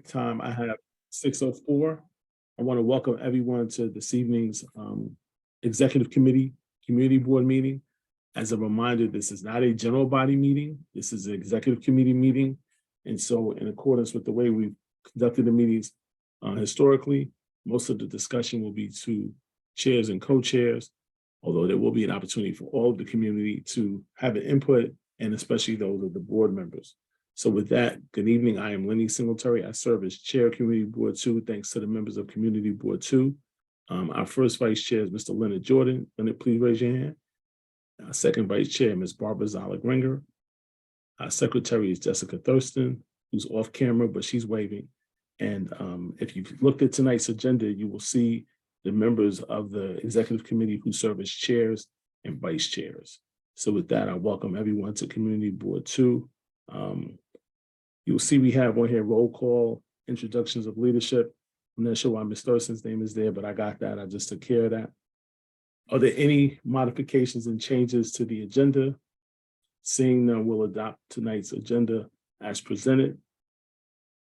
Time I have 6:04. I want to welcome everyone to this evening's Executive Committee Community Board meeting. As a reminder, this is not a general body meeting. This is an Executive Committee meeting. And so in accordance with the way we've conducted the meetings historically, most of the discussion will be to chairs and co-chairs, although there will be an opportunity for all of the community to have an input, and especially those of the board members. So with that, good evening. I am Lenny Singletary. I serve as Chair of Community Board 2, thanks to the members of Community Board 2. Our first Vice Chair is Mr. Leonard Jordan. Leonard, please raise your hand. Our second Vice Chair, Ms. Barbara Zoller-Gringer. Our Secretary is Jessica Thurston, who's off camera, but she's waving. And if you've looked at tonight's agenda, you will see the members of the Executive Committee who serve as chairs and vice chairs. So with that, I welcome everyone to Community Board 2. You'll see we have on here roll call, introductions of leadership. I'm not sure why Ms. Thurston's name is there, but I got that. I just took care of that. Are there any modifications and changes to the agenda? Seeing none, we'll adopt tonight's agenda as presented.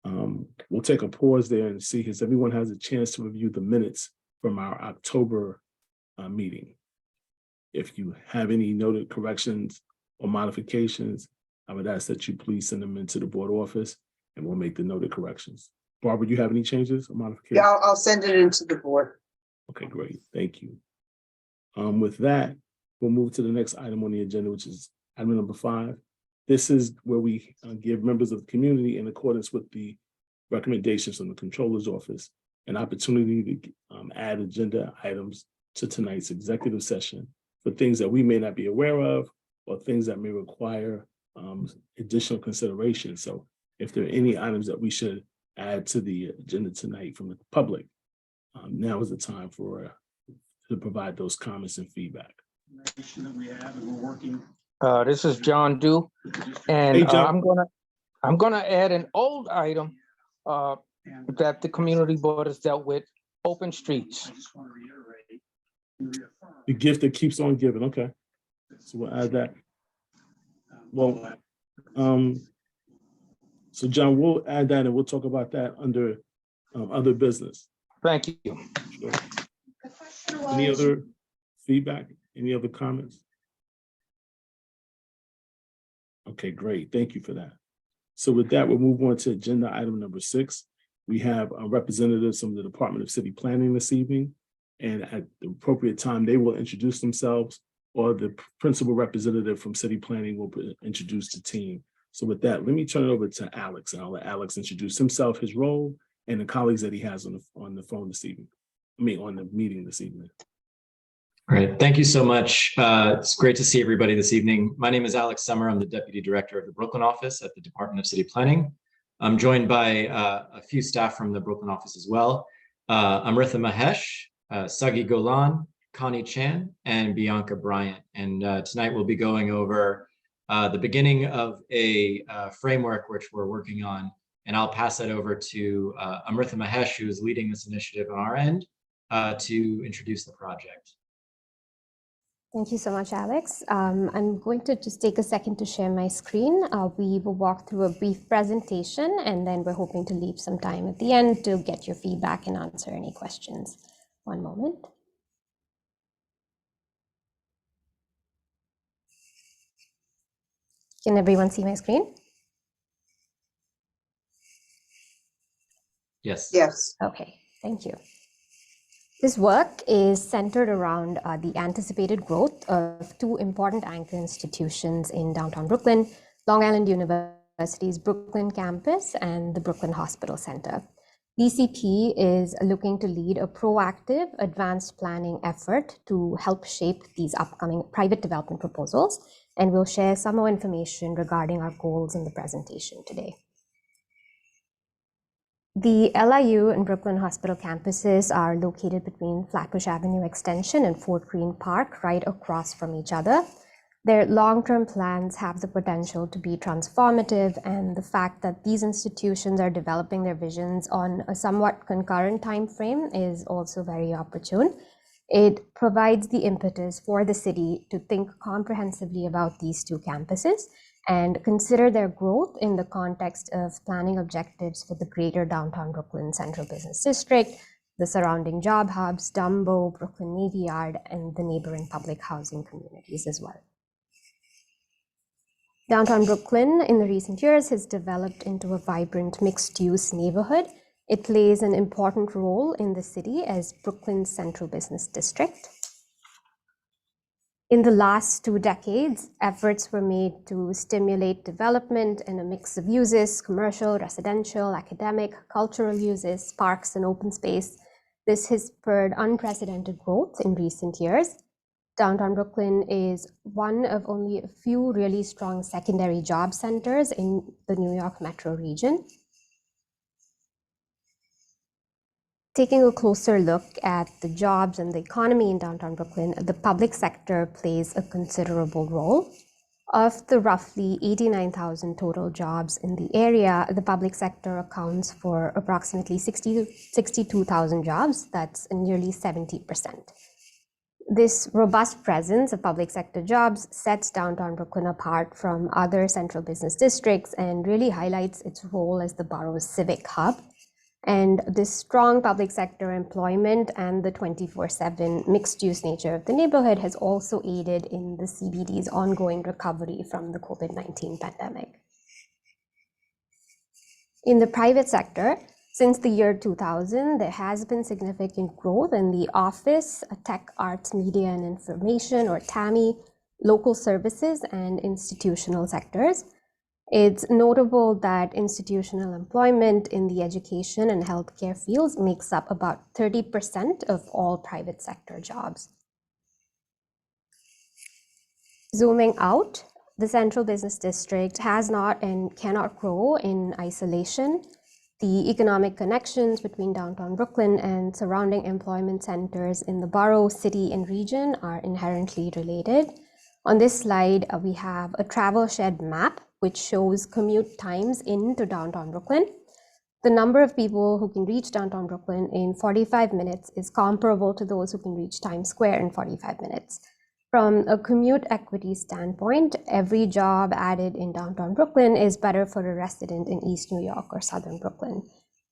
We'll take a pause there and see if everyone has a chance to review the minutes from our October meeting. If you have any noted corrections or modifications, I would ask that you please send them into the board office and we'll make the noted corrections. Barbara, do you have any changes or modifications? Yeah, I'll send it into the board. Okay, great. Thank you. With that, we'll move to the next item on the agenda, which is item number 5. This is where we give members of the community, in accordance with the recommendations from the Controller's Office, an opportunity to add agenda items to tonight's executive session for things that we may not be aware of or things that may require additional consideration. So if there are any items that we should add to the agenda tonight from the public, now is the time to provide those comments and feedback. That we have and we're working. This is John Dew, and Hey, John. I'm gonna add an old item that the community board has dealt with: open streets. I just want to reiterate and reaffirm. The gift that keeps on giving. Okay, so we'll add that. Well, so John, we'll add that and we'll talk about that under other business. Thank you. Sure. Any other feedback? Any other comments? Okay, great. Thank you for that. So with that, we'll move on to agenda item number 6. We have representatives from the Department of City Planning this evening, and at the appropriate time, they will introduce themselves, or the principal representative from City Planning will introduce the team. So with that, let me turn it over to Alex, and I'll let Alex introduce himself, his role, and the colleagues that he has on the phone this evening. On the meeting this evening. Great. Thank you so much. It's great to see everybody this evening. My name is Alex Summer. I'm the Deputy Director of the Brooklyn office at the Department of City Planning. I'm joined by a few staff from the Brooklyn office as well. Amritha Mahesh, Sagi Golan, Connie Chan, and Bianca Bryant. And tonight we'll be going over the beginning of a framework which we're working on. And I'll pass that over to Amritha Mahesh, who is leading this initiative on our end, to introduce the project. Thank you so much, Alex. I'm going to just take a second to share my screen. We will walk through a brief presentation, and then we're hoping to leave some time at the end to get your feedback and answer any questions. One moment. Can everyone see my screen? Yes. Yes. Okay, thank you. This work is centered around the anticipated growth of 2 important anchor institutions in downtown Brooklyn: Long Island University's Brooklyn campus and the Brooklyn Hospital Center. BCP is looking to lead a proactive advanced planning effort to help shape these upcoming private development proposals, and we'll share some more information regarding our goals in the presentation today. The LIU and Brooklyn Hospital campuses are located between Flatbush Avenue Extension and Fort Greene Park, right across from each other. Their long-term plans have the potential to be transformative, and the fact that these institutions are developing their visions on a somewhat concurrent time frame is also very opportune. It provides the impetus for the city to think comprehensively about these 2 campuses and consider their growth in the context of planning objectives for the greater downtown Brooklyn Central Business District, the surrounding job hubs, Dumbo, Brooklyn Navy Yard, and the neighboring public housing communities as well. Downtown Brooklyn in the recent years has developed into a vibrant mixed-use neighborhood. It plays an important role in the city as Brooklyn's central business district. In the last 2 decades, efforts were made to stimulate development in a mix of uses: commercial, residential, academic, cultural uses, parks, and open space. This has spurred unprecedented growth in recent years. Downtown Brooklyn is one of only a few really strong secondary job centers in the New York metro region. Taking a closer look at the jobs and the economy in downtown Brooklyn, the public sector plays a considerable role. Of the roughly 89,000 total jobs in the area, the public sector accounts for approximately 62,000 jobs. That's nearly 70%. This robust presence of public sector jobs sets downtown Brooklyn apart from other central business districts and really highlights its role as the borough's civic hub. And this strong public sector employment and the 24/7 mixed-use nature of the neighborhood has also aided in the CBD's ongoing recovery from the COVID-19 pandemic. In the private sector, since the year 2000, there has been significant growth in the office, tech, arts, media, and information, or TAMI, local services, and institutional sectors. It's notable that institutional employment in the education and healthcare fields makes up about 30% of all private sector jobs. Zooming out, the central business district has not and cannot grow in isolation. The economic connections between downtown Brooklyn and surrounding employment centers in the borough, city, and region are inherently related. On this slide, we have a travel shed map, which shows commute times into downtown Brooklyn. The number of people who can reach downtown Brooklyn in 45 minutes is comparable to those who can reach Times Square in 45 minutes. From a commute equity standpoint, every job added in downtown Brooklyn is better for a resident in East New York or Southern Brooklyn.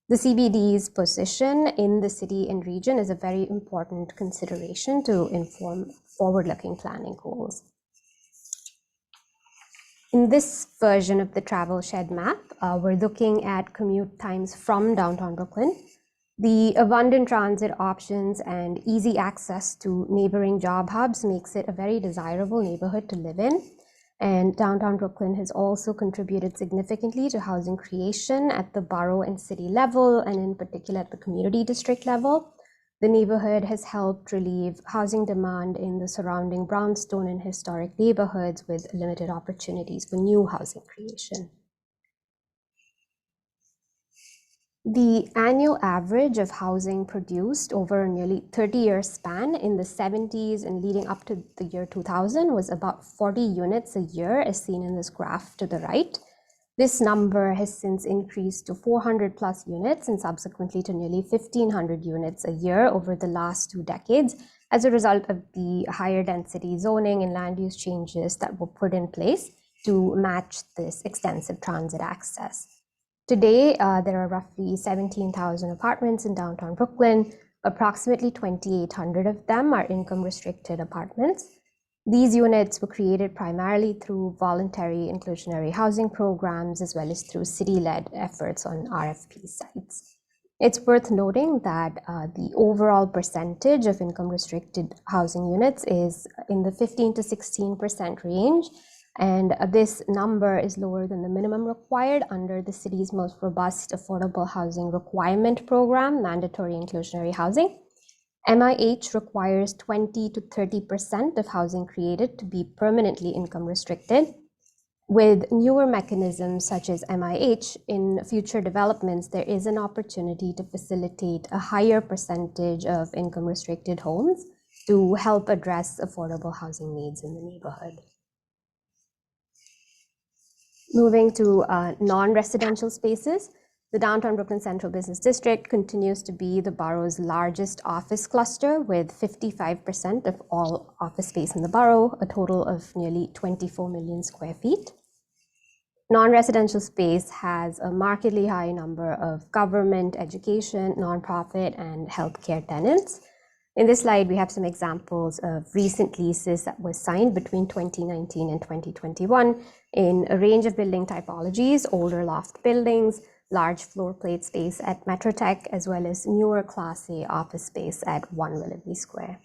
The CBD's position in the city and region is a very important consideration to inform forward-looking planning goals. In this version of the travel shed map, we're looking at commute times from downtown Brooklyn. The abundant transit options and easy access to neighboring job hubs makes it a very desirable neighborhood to live in. And downtown Brooklyn has also contributed significantly to housing creation at the borough and city level, and in particular at the community district level. The neighborhood has helped relieve housing demand in the surrounding brownstone and historic neighborhoods with limited opportunities for new housing creation. The annual average of housing produced over a nearly 30-year span in the 70s and leading up to the year 2000 was about 40 units a year, as seen in this graph to the right. This number has since increased to 400 plus units and subsequently to nearly 1,500 units a year over the last 2 decades as a result of the higher density zoning and land use changes that were put in place to match this extensive transit access. Today, there are roughly 17,000 apartments in downtown Brooklyn. Approximately 2,800 of them are income-restricted apartments. These units were created primarily through voluntary inclusionary housing programs, as well as through city-led efforts on RFP sites. It's worth noting that the overall percentage of income-restricted housing units is in the 15 to 16% range, and this number is lower than the minimum required under the city's most robust affordable housing requirement program, mandatory inclusionary housing. MIH requires 20 to 30% of housing created to be permanently income restricted. With newer mechanisms such as MIH, in future developments, there is an opportunity to facilitate a higher percentage of income restricted homes to help address affordable housing needs in the neighborhood. Moving to non-residential spaces, the downtown Brooklyn Central Business District continues to be the borough's largest office cluster, with 55% of all office space in the borough, a total of nearly 24 million square feet. Non-residential space has a markedly high number of government, education, nonprofit, and healthcare tenants. In this slide, we have some examples of recent leases that were signed between 2019 and 2021 in a range of building typologies, older loft buildings, large floor plate space at Metrotech, as well as newer Class A office space at 1 Willoughby Square.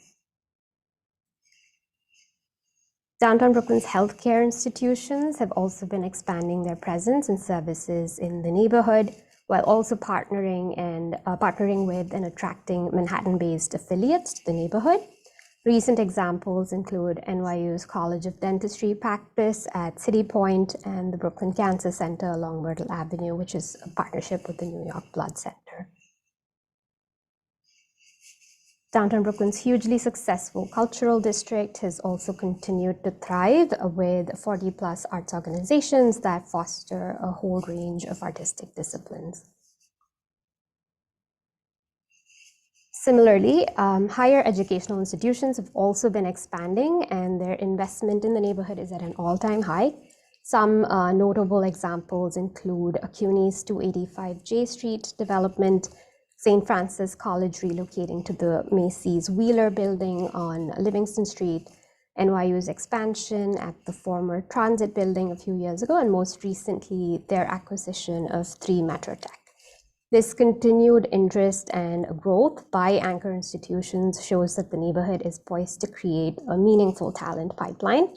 Downtown Brooklyn's healthcare institutions have also been expanding their presence and services in the neighborhood, while also partnering with and attracting Manhattan-based affiliates to the neighborhood. Recent examples include NYU's College of Dentistry practice at City Point and the Brooklyn Cancer Center along Myrtle Avenue, which is a partnership with the New York Blood Center. Downtown Brooklyn's hugely successful cultural district has also continued to thrive with 40+ arts organizations that foster a whole range of artistic disciplines. Similarly, higher educational institutions have also been expanding, and their investment in the neighborhood is at an all-time high. Some notable examples include CUNY's 285 J Street development, St. Francis College relocating to the Macy's Wheeler building on Livingston Street, NYU's expansion at the former Transit building a few years ago, and most recently, their acquisition of 3 Metrotech. This continued interest and growth by anchor institutions shows that the neighborhood is poised to create a meaningful talent pipeline.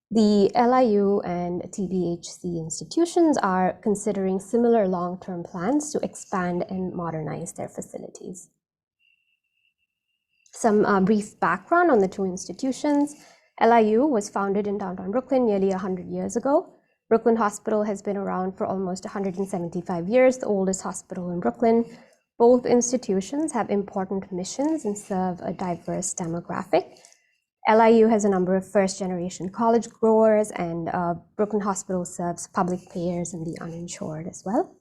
The LIU and TBHC institutions are considering similar long-term plans to expand and modernize their facilities. Some brief background on the 2 institutions. LIU was founded in downtown Brooklyn nearly 100 years ago. Brooklyn Hospital has been around for almost 175 years, the oldest hospital in Brooklyn. Both institutions have important missions and serve a diverse demographic. LIU has a number of first-generation college goers, and Brooklyn Hospital serves public payers and the uninsured as well.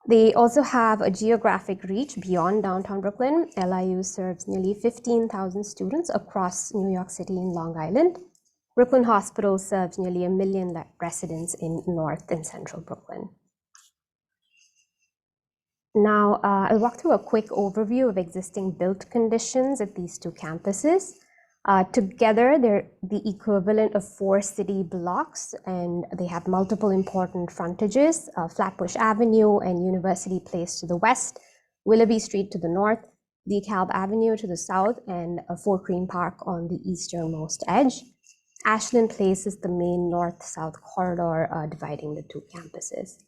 They also have a geographic reach beyond downtown Brooklyn. LIU serves nearly 15,000 students across New York City and Long Island. Brooklyn Hospital serves nearly 1 million residents in North and Central Brooklyn. Now, I'll walk through a quick overview of existing built conditions at these 2 campuses. Together, they're the equivalent of 4 city blocks, and they have multiple important frontages, Flatbush Avenue and University Place to the west, Willoughby Street to the north, DeKalb Avenue to the south, and Fort Greene Park on the easternmost edge. Ashland Place is the main north-south corridor dividing the 2 campuses.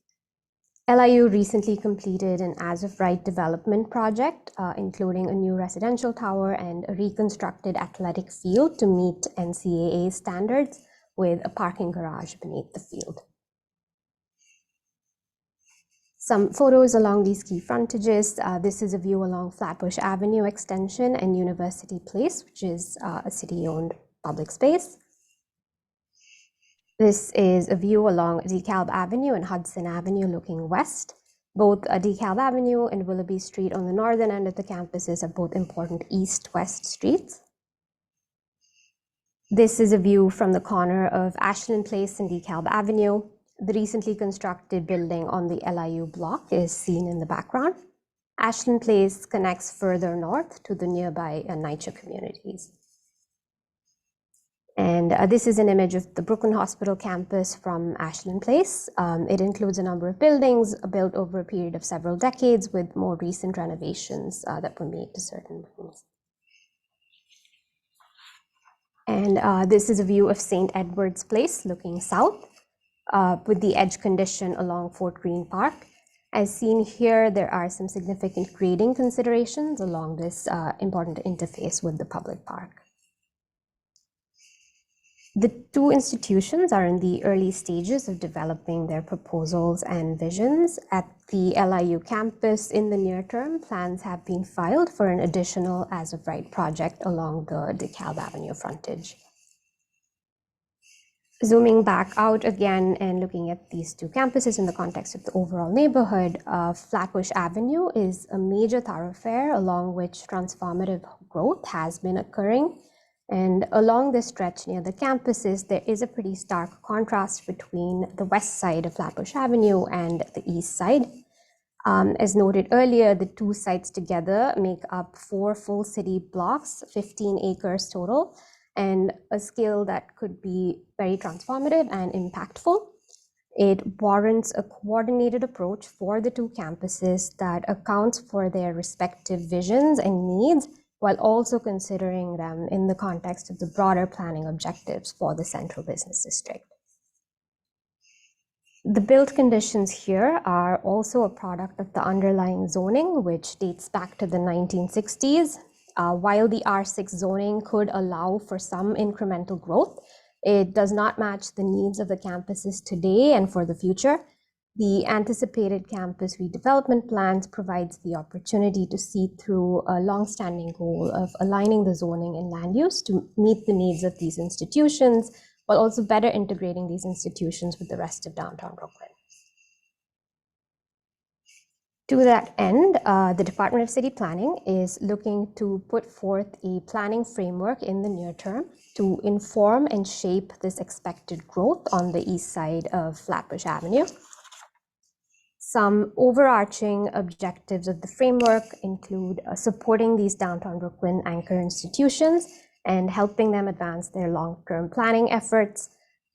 LIU recently completed an as-of-right development project, including a new residential tower and a reconstructed athletic field to meet NCAA standards with a parking garage beneath the field. Some photos along these key frontages. This is a view along Flatbush Avenue extension and University Place, which is a city-owned public space. This is a view along DeKalb Avenue and Hudson Avenue looking west. Both DeKalb Avenue and Willoughby Street on the northern end of the campuses are both important east-west streets. This is a view from the corner of Ashland Place and DeKalb Avenue. The recently constructed building on the LIU block is seen in the background. Ashland Place connects further north to the nearby NYCHA communities. And this is an image of the Brooklyn Hospital campus from Ashland Place. It includes a number of buildings built over a period of several decades with more recent renovations that were made to certain rooms. And this is a view of St. Edward's Place looking south with the edge condition along Fort Greene Park. As seen here, there are some significant grading considerations along this important interface with the public park. The 2 institutions are in the early stages of developing their proposals and visions. At the LIU campus in the near term, plans have been filed for an additional as-of-right project along the DeKalb Avenue frontage. Zooming back out again and looking at these 2 campuses in the context of the overall neighborhood, Flatbush Avenue is a major thoroughfare along which transformative growth has been occurring. And along this stretch near the campuses, there is a pretty stark contrast between the west side of Flatbush Avenue and the east side. As noted earlier, the two sites together make up 4 full city blocks, 15 acres total, and a scale that could be very transformative and impactful. It warrants a coordinated approach for the two campuses that accounts for their respective visions and needs, while also considering them in the context of the broader planning objectives for the Central Business District. The build conditions here are also a product of the underlying zoning, which dates back to the 1960s. While the R6 zoning could allow for some incremental growth, it does not match the needs of the campuses today and for the future. The anticipated campus redevelopment plans provides the opportunity to see through a longstanding goal of aligning the zoning and land use to meet the needs of these institutions, while also better integrating these institutions with the rest of downtown Brooklyn. To that end, the Department of City Planning is looking to put forth a planning framework in the near term to inform and shape this expected growth on the east side of Flatbush Avenue. Some overarching objectives of the framework include supporting these downtown Brooklyn anchor institutions and helping them advance their long-term planning efforts,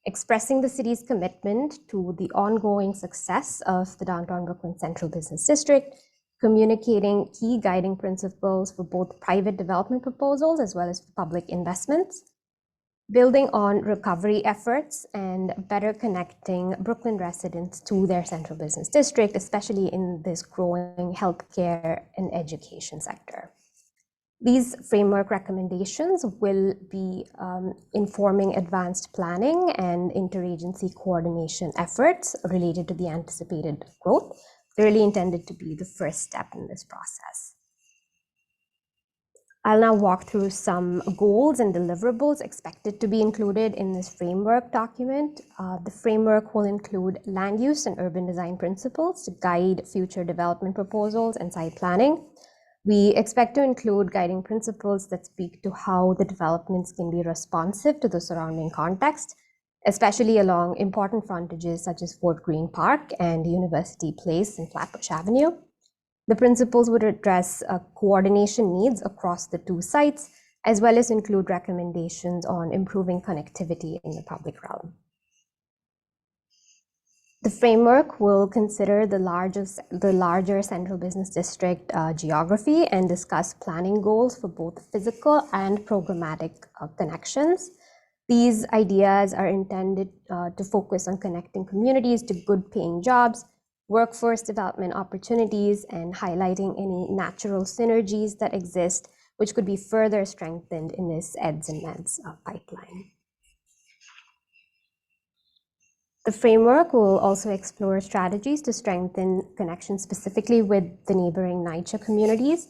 expressing the city's commitment to the ongoing success of the downtown Brooklyn Central Business District, communicating key guiding principles for both private development proposals as well as public investments, building on recovery efforts and better connecting Brooklyn residents to their Central Business District, especially in this growing healthcare and education sector. These framework recommendations will be informing advanced planning and interagency coordination efforts related to the anticipated growth. They're really intended to be the first step in this process. I'll now walk through some goals and deliverables expected to be included in this framework document. The framework will include land use and urban design principles to guide future development proposals and site planning. We expect to include guiding principles that speak to how the developments can be responsive to the surrounding context, especially along important frontages such as Fort Greene Park and University Place and Flatbush Avenue. The principles would address coordination needs across the two sites, as well as include recommendations on improving connectivity in the public realm. The framework will consider the larger Central Business District geography and discuss planning goals for both physical and programmatic connections. These ideas are intended to focus on connecting communities to good paying jobs, workforce development opportunities, and highlighting any natural synergies that exist, which could be further strengthened in this EDS and MEDS pipeline. The framework will also explore strategies to strengthen connections specifically with the neighboring NYCHA communities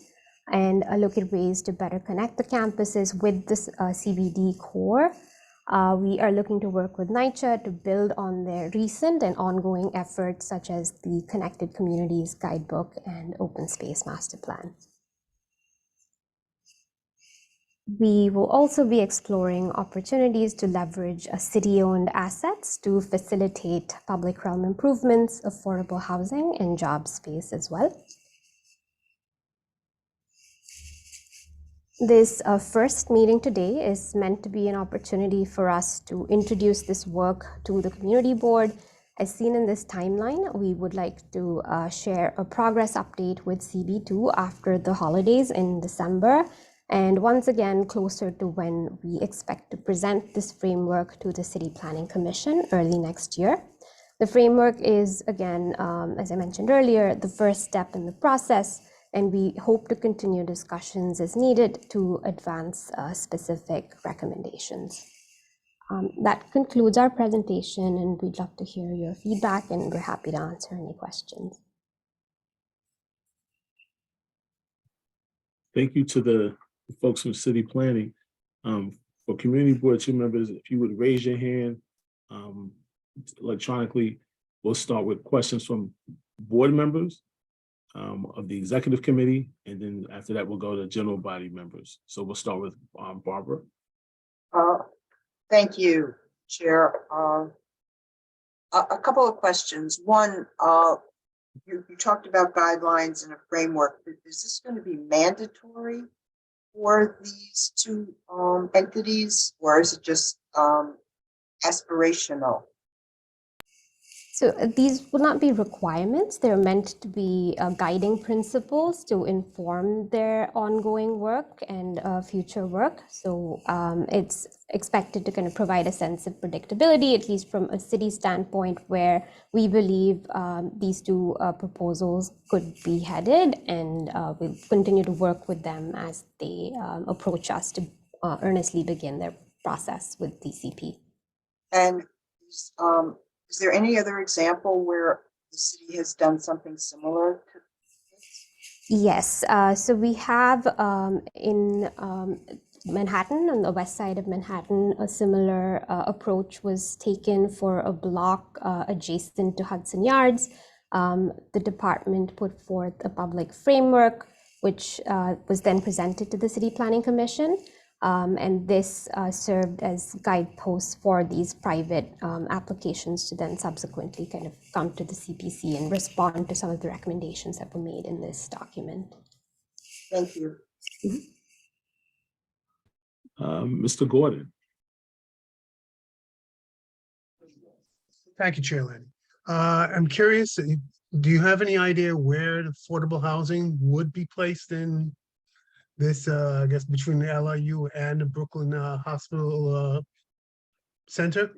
and look at ways to better connect the campuses with the CBD core. We are looking to work with NYCHA to build on their recent and ongoing efforts, such as the Connected Communities Guidebook and Open Space Master Plan. We will also be exploring opportunities to leverage city-owned assets to facilitate public realm improvements, affordable housing, and job space as well. This first meeting today is meant to be an opportunity for us to introduce this work to the community board. As seen in this timeline, we would like to share a progress update with CB2 after the holidays in December, and once again closer to when we expect to present this framework to the City Planning Commission early next year. The framework is, again, as I mentioned earlier, the first step in the process, and we hope to continue discussions as needed to advance specific recommendations. That concludes our presentation, and we'd love to hear your feedback, and we're happy to answer any questions. Thank you to the folks from City Planning. For community board two members, if you would raise your hand electronically, we'll start with questions from board members of the executive committee, and then after that, we'll go to general body members. So we'll start with Barbara. Thank you, Chair. A couple of questions. One, you talked about guidelines and a framework. Is this going to be mandatory for these two entities, or is it just aspirational? So these will not be requirements. They're meant to be guiding principles to inform their ongoing work and future work. So it's expected to kind of provide a sense of predictability, at least from a city standpoint, where we believe these two proposals could be headed, and we'll continue to work with them as they approach us to earnestly begin their process with DCP. And is there any other example where the city has done something similar to this? Yes, so we have in Manhattan, on the west side of Manhattan, a similar approach was taken for a block adjacent to Hudson Yards. The department put forth a public framework, which was then presented to the City Planning Commission. And this served as guideposts for these private applications to then subsequently kind of come to the CPC and respond to some of the recommendations that were made in this document. Thank you. Mr. Gordon. Thank you, Chair Lanny. I'm curious, do you have any idea where the affordable housing would be placed in this, I guess, between the LIU and the Brooklyn Hospital Center?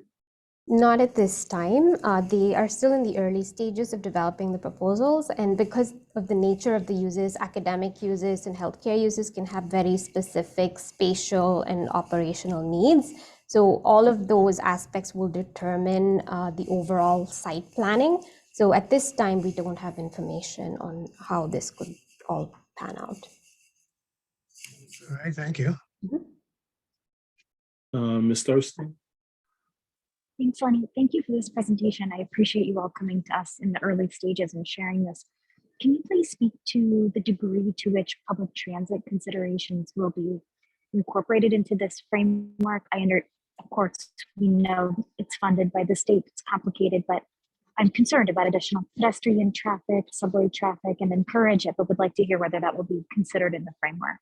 Not at this time. They are still in the early stages of developing the proposals, and because of the nature of the uses, academic uses and healthcare uses can have very specific spatial and operational needs. So all of those aspects will determine the overall site planning. So at this time, we don't have information on how this could all pan out. All right, thank you. Ms. Thurston. Thanks, Lenny. Thank you for this presentation. I appreciate you all coming to us in the early stages and sharing this. Can you please speak to the degree to which public transit considerations will be incorporated into this framework? Of course, we know it's funded by the state, it's complicated, but I'm concerned about additional pedestrian traffic, subway traffic, and encourage it, but would like to hear whether that will be considered in the framework.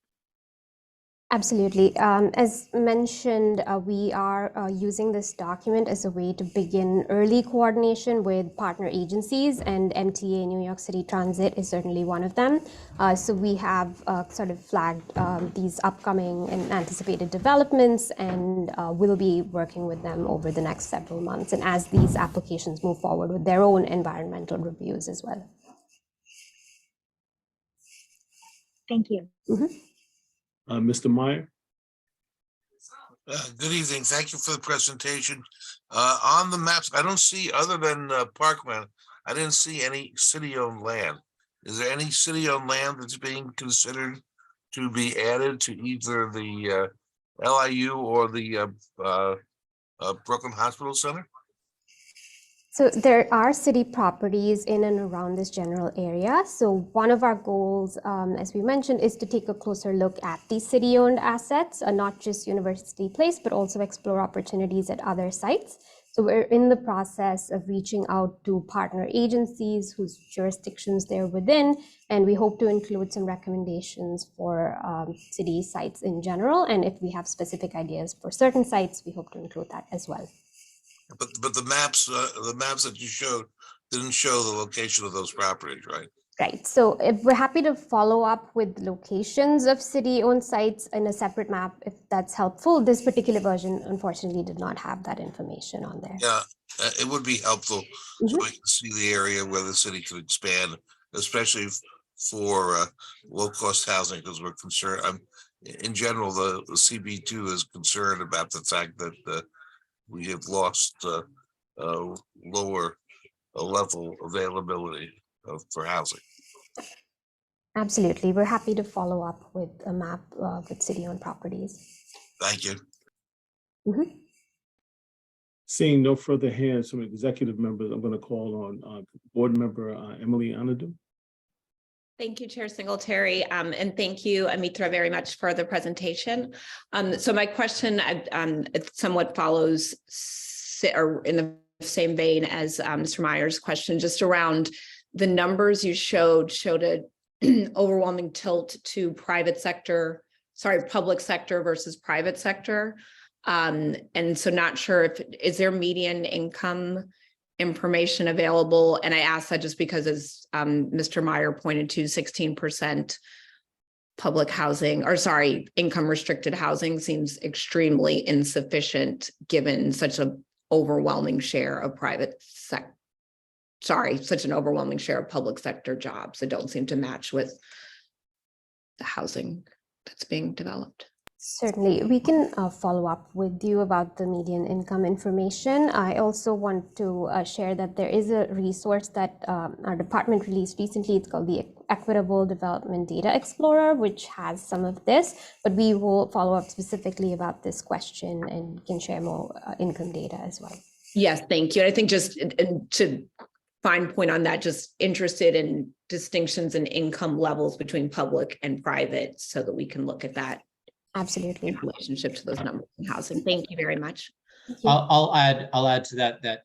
Absolutely. As mentioned, we are using this document as a way to begin early coordination with partner agencies, and MTA, New York City Transit, is certainly one of them. So we have sort of flagged these upcoming and anticipated developments, and we'll be working with them over the next several months, and as these applications move forward with their own environmental reviews as well. Thank you. Mr. Meyer. Good evening. Thank you for the presentation. On the maps, I don't see, other than Parkman, I didn't see any city-owned land. Is there any city-owned land that's being considered to be added to either the LIU or the Brooklyn Hospital Center? So there are city properties in and around this general area. So one of our goals, as we mentioned, is to take a closer look at these city-owned assets, not just University Place, but also explore opportunities at other sites. So we're in the process of reaching out to partner agencies whose jurisdictions they're within, and we hope to include some recommendations for city sites in general. And if we have specific ideas for certain sites, we hope to include that as well. But the maps that you showed didn't show the location of those properties, right? Right. So if we're happy to follow up with locations of city-owned sites in a separate map, if that's helpful. This particular version, unfortunately, did not have that information on there. Yeah, it would be helpful so we can see the area where the city could expand, especially for low-cost housing, because we're concerned. In general, the CB2 is concerned about the fact that we have lost lower level availability for housing. Absolutely. We're happy to follow up with a map with city-owned properties. Thank you. Seeing no further hands from executive members, I'm going to call on board member Emily Anadu. Thank you, Chair Singletary, and thank you, Amitra, very much for the presentation. So my question it somewhat follows or in the same vein as Mr. Meyer's question, just around the numbers you showed an overwhelming tilt to public sector versus private sector. And so not sure is there median income information available? And I ask that just because, as Mr. Meyer pointed to, 16% public housing, or sorry, income restricted housing seems extremely insufficient given such an overwhelming share of such an overwhelming share of public sector jobs that don't seem to match with the housing that's being developed. Certainly, we can follow up with you about the median income information. I also want to share that there is a resource that our department released recently. It's called the Equitable Development Data Explorer, which has some of this, but we will follow up specifically about this question and can share more income data as well. Yes, thank you. And I think just to fine point on that, just interested in distinctions in income levels between public and private so that we can look at that. Absolutely. In relationship to those numbers in housing. Thank you very much. I'll add to that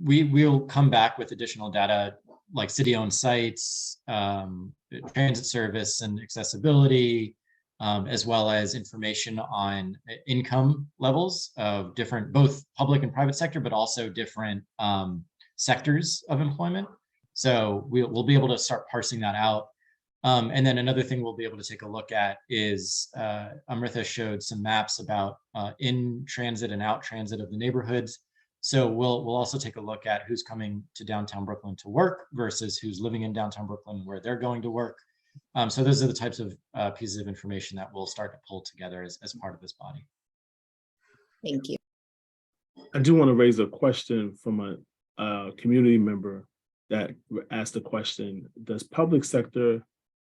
we'll come back with additional data like city-owned sites, transit service and accessibility, as well as information on income levels of different, both public and private sector, but also different sectors of employment. So we'll be able to start parsing that out. And then another thing we'll be able to take a look at is Amrita showed some maps about in transit and out transit of the neighborhoods. So we'll also take a look at who's coming to downtown Brooklyn to work versus who's living in downtown Brooklyn where they're going to work. So those are the types of pieces of information that we'll start to pull together as part of this body. Thank you. I do want to raise a question from a community member that asked the question, does public sector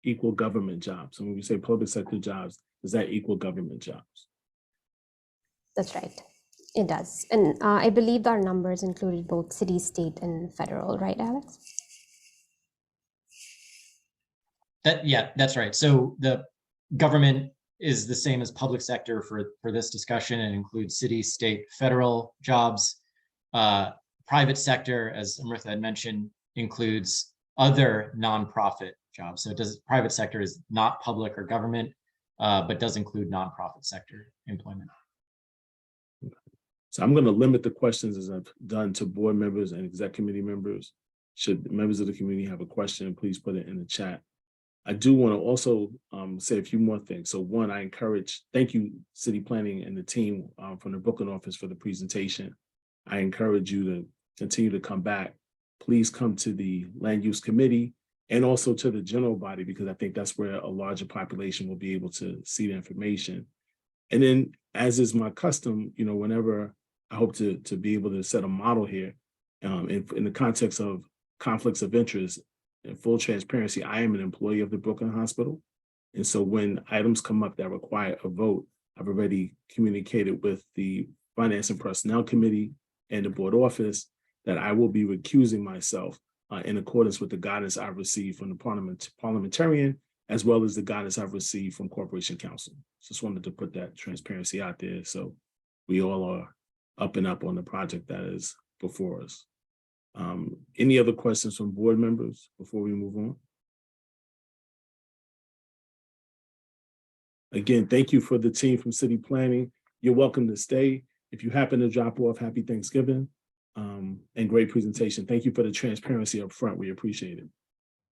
equal government jobs? And when we say public sector jobs, does that equal government jobs? That's right. It does. And I believe our numbers included both city, state, and federal, right, Alex? Yeah, that's right. So the government is the same as public sector for this discussion. It includes city, state, federal jobs. Private sector, as Amrita had mentioned, includes other nonprofit jobs. So private sector is not public or government, but does include nonprofit sector employment. So I'm going to limit the questions as I've done to board members and exec committee members. Should members of the community have a question, please put it in the chat. I do want to also say a few more things. So one, thank you, City Planning and the team from the Brooklyn office for the presentation. I encourage you to continue to come back. Please come to the Land Use Committee and also to the general body, because I think that's where a larger population will be able to see the information. And then, as is my custom, whenever I hope to be able to set a model here in the context of conflicts of interest and full transparency, I am an employee of the Brooklyn Hospital. And so when items come up that require a vote, I've already communicated with the Finance and Personnel Committee and the board office that I will be recusing myself in accordance with the guidance I've received from the parliamentarian, as well as the guidance I've received from Corporation Counsel. Just wanted to put that transparency out there so we all are up and up on the project that is before us. Any other questions from board members before we move on? Again, thank you for the team from City Planning. You're welcome to stay. If you happen to drop off, happy Thanksgiving and great presentation. Thank you for the transparency up front. We appreciate it.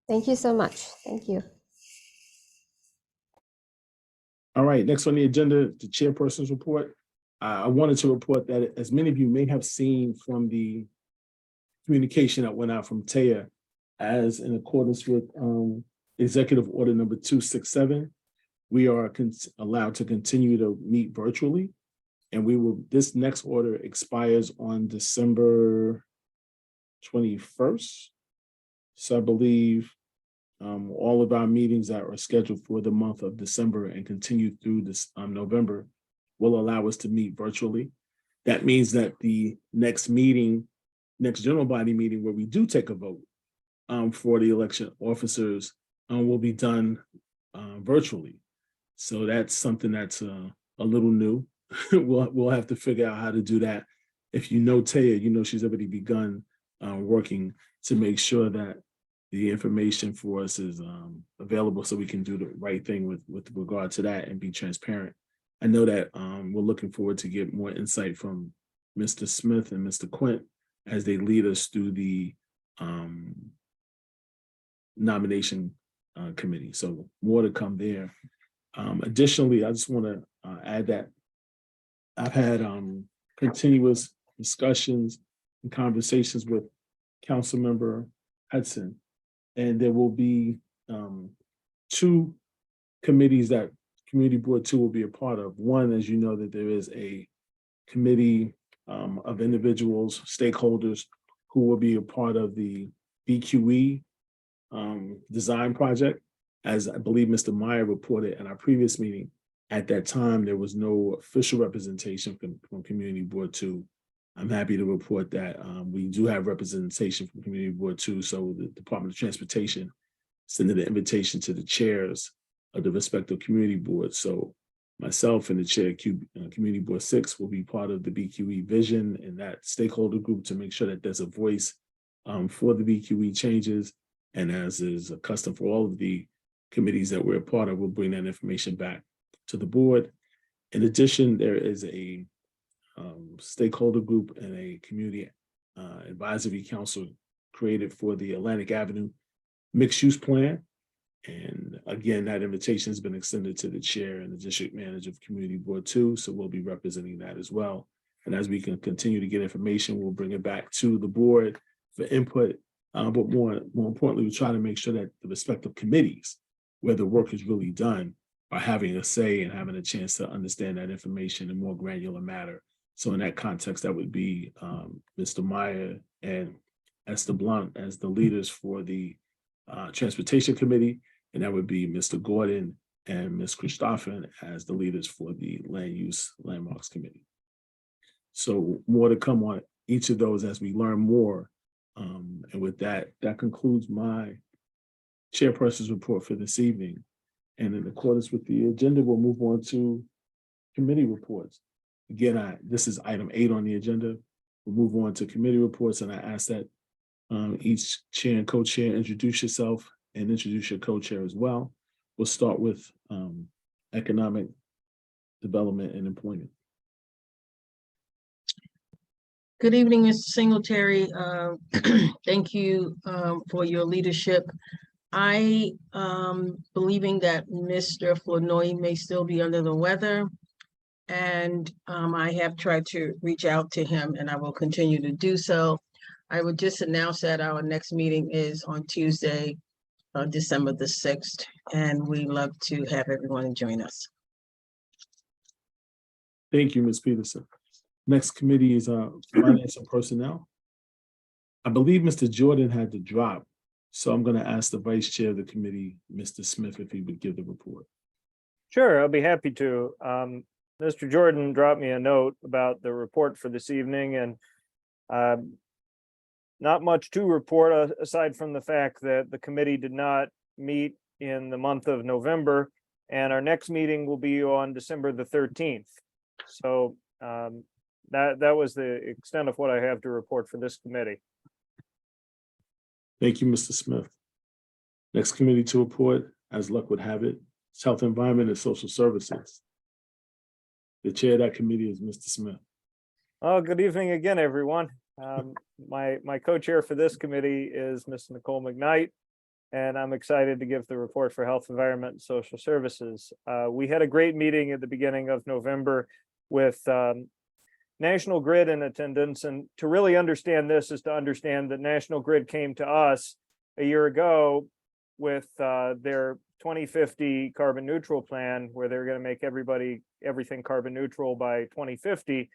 Thank you so much. Thank you. All right, next on the agenda, the chairperson's report. I wanted to report that, as many of you may have seen from the communication that went out from TAEA, as in accordance with Executive Order number 267, we are allowed to continue to meet virtually. And this next order expires on December 21st. So I believe all of our meetings that are scheduled for the month of December and continue through this November will allow us to meet virtually. That means that the next general body meeting where we do take a vote for the election officers will be done virtually. So that's something that's a little new. We'll have to figure out how to do that. If you know Taya, you know she's already begun working to make sure that the information for us is available so we can do the right thing with regard to that and be transparent. I know that we're looking forward to get more insight from Mr. Smith and Mr. Quint as they lead us through the nomination committee. So more to come there. Additionally, I just want to add that I've had continuous discussions and conversations with Councilmember Hudson, and there will be 2 committees that Community Board 2 will be a part of. One, as you know, that there is a committee of individuals, stakeholders who will be a part of the BQE design project. As I believe Mr. Meyer reported in our previous meeting, at that time, there was no official representation from Community Board 2. I'm happy to report that we do have representation from Community Board 2. So the Department of Transportation sent an invitation to the chairs of the respective community boards. So myself and the chair of Community Board 6 will be part of the BQE vision and that stakeholder group to make sure that there's a voice for the BQE changes. And as is a custom for all of the committees that we're a part of, we'll bring that information back to the board. In addition, there is a stakeholder group and a community advisory council created for the Atlantic Avenue mixed use plan. And again, that invitation has been extended to the chair and the district manager of Community Board 2. So we'll be representing that as well. And as we can continue to get information, we'll bring it back to the board for input. But more importantly, we try to make sure that the respective committees, where the work is really done, are having a say and having a chance to understand that information in a more granular manner. So in that context, that would be Mr. Meyer and Esther Blunt as the leaders for the Transportation Committee, and that would be Mr. Gordon and Ms. Christophen as the leaders for the Land Use Landmarks Committee. So more to come on each of those as we learn more. And with that, that concludes my chairperson's report for this evening. And in accordance with the agenda, we'll move on to committee reports. Again, this is item 8 on the agenda. We'll move on to committee reports, and I ask that each chair and co-chair introduce yourself and introduce your co-chair as well. We'll start with economic development and employment. Good evening, Mr. Singletary. Thank you for your leadership. I believing that Mr. Flournoy may still be under the weather, and I have tried to reach out to him, and I will continue to do so. I would just announce that our next meeting is on Tuesday, December the 6th, and we love to have everyone join us. Thank you, Ms. Peterson. Next committee is Finance and Personnel. I believe Mr. Jordan had to drop, so I'm going to ask the Vice Chair of the committee, Mr. Smith, if he would give the report. Sure, I'll be happy to. Mr. Jordan dropped me a note about the report for this evening, and not much to report aside from the fact that the committee did not meet in the month of November, and our next meeting will be on December the 13th. So that was the extent of what I have to report for this committee. Thank you, Mr. Smith. Next committee to report, as luck would have it, is Health, Environment, and Social Services. The chair of that committee is Mr. Smith. Oh, good evening again, everyone. My co-chair for this committee is Ms. Nicole McKnight, and I'm excited to give the report for Health, Environment, and Social Services. We had a great meeting at the beginning of November with National Grid in attendance, and to really understand this is to understand that National Grid came to us a year ago with their 2050 carbon neutral plan, where they're going to make everything carbon neutral by 2050.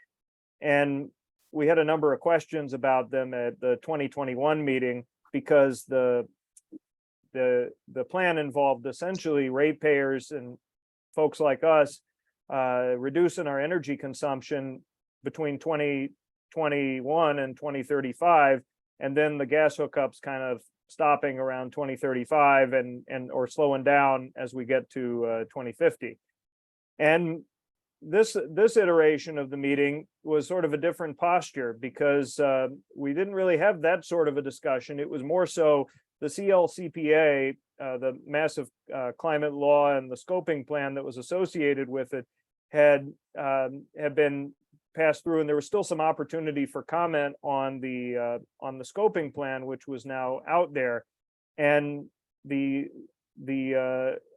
And we had a number of questions about them at the 2021 meeting because the plan involved essentially ratepayers and folks like us reducing our energy consumption between 2021 and 2035, and then the gas hookups kind of stopping around 2035 and or slowing down as we get to 2050. And this iteration of the meeting was sort of a different posture because we didn't really have that sort of a discussion. It was more so the CLCPA, the massive climate law and the scoping plan that was associated with it had been passed through, and there was still some opportunity for comment on the scoping plan, which was now out there. And the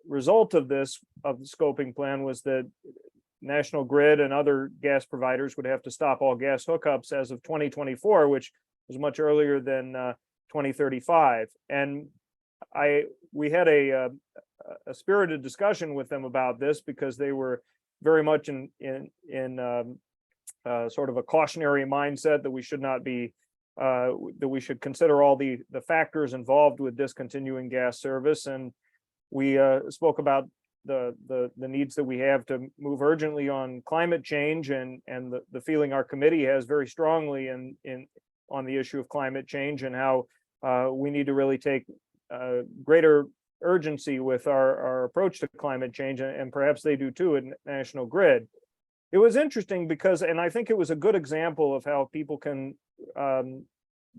result of the scoping plan was that National Grid and other gas providers would have to stop all gas hookups as of 2024, which was much earlier than 2035. And we had a spirited discussion with them about this because they were very much in sort of a cautionary mindset that we should not be that we should consider all the factors involved with discontinuing gas service. And we spoke about the needs that we have to move urgently on climate change and the feeling our committee has very strongly on the issue of climate change, and how we need to really take greater urgency with our approach to climate change, and perhaps they do too at National Grid. It was interesting because, and I think it was a good example of how people can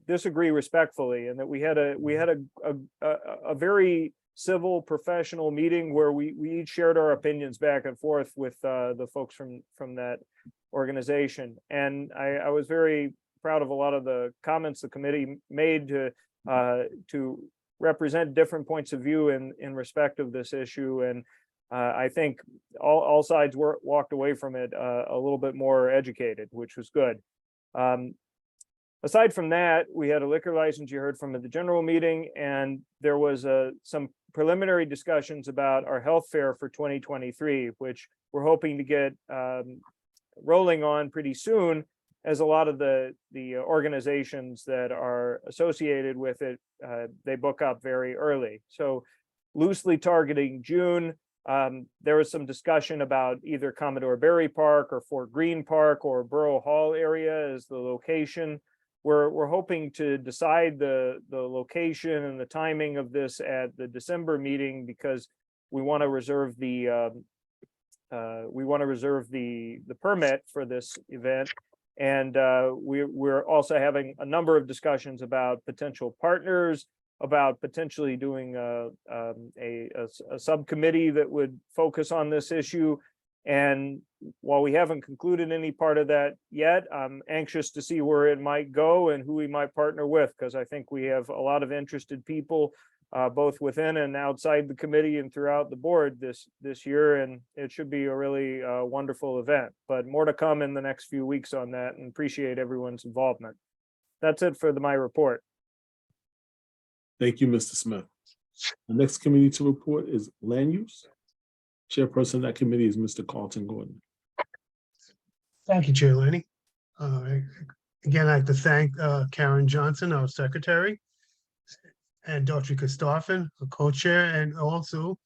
disagree respectfully, and that we had a very civil, professional meeting where we each shared our opinions back and forth with the folks from that organization. And I was very proud of a lot of the comments the committee made to represent different points of view in respect of this issue. And I think all sides walked away from it a little bit more educated, which was good. Aside from that, we had a liquor license you heard from at the general meeting, and there was some preliminary discussions about our health fair for 2023, which we're hoping to get rolling on pretty soon, as a lot of the organizations that are associated with it, they book up very early. So loosely targeting June. There was some discussion about either Commodore Barry Park or Fort Greene Park or Borough Hall area as the location. We're hoping to decide the location and the timing of this at the December meeting, because we want to reserve the permit for this event. And we're also having a number of discussions about potential partners, about potentially doing a subcommittee that would focus on this issue. And while we haven't concluded any part of that yet, I'm anxious to see where it might go and who we might partner with, because I think we have a lot of interested people, both within and outside the committee and throughout the board this year, and it should be a really wonderful event. But more to come in the next few weeks on that, and appreciate everyone's involvement. That's it for my report. Thank you, Mr. Smith. The next committee to report is Land Use. Chairperson of that committee is Mr. Carlton Gordon. Thank you, Chair Lanny. Again, I'd like to thank Karen Johnson, our secretary, and Dr. Christoffen, a co-chair, and also